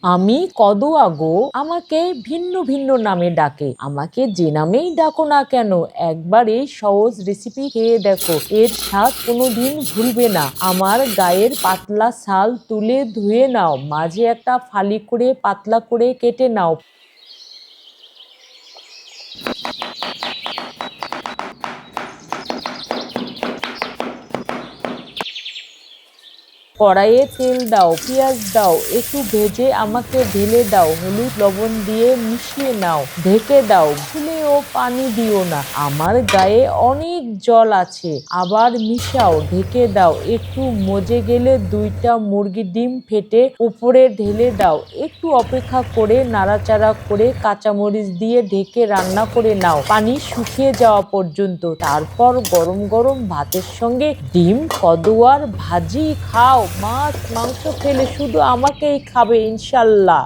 আমি কদুয়া গো। আমাকে ভিন্ন ভিন্ন নামে ডাকে। আমাকে যে নামেই ডাকো না কেন, একবার এই সহজ রেসিপি খেয়ে দেখো, এর স্বাদ কোনোদিন ভুলবে না। আমার গায়ের পাতলা ছাল তুলে ধুয়ে নাও, মাঝে একটা ফালি করে পাতলা করে কেটে নাও। কড়াইয়ে তেল দাও, পেঁয়াজ দাও, একটু ভেজে আমাকে ঢেলে দাও, হলুদ লবণ দিয়ে মিশিয়ে নাও, ঢেকে দাও, ভুলেও পানি দিও না, আমার গায়ে অনেক জল আছে। আবার মিশাও, ঢেকে দাও, একটু মজে গেলে দুইটা মুরগির ডিম ফেটে উপরে ঢেলে দাও, একটু অপেক্ষা করে নাড়াচাড়া করে কাঁচামরিচ দিয়ে ঢেকে রান্না করে নাও পানি শুকিয়ে যাওয়া পর্যন্ত। তারপর গরম গরম ভাতের সঙ্গে ডিম কদুয়ার ভাজি খাও। মাছ মাংস খেলে শুধু আমাকেই খাবে ইনশাল্লাহ।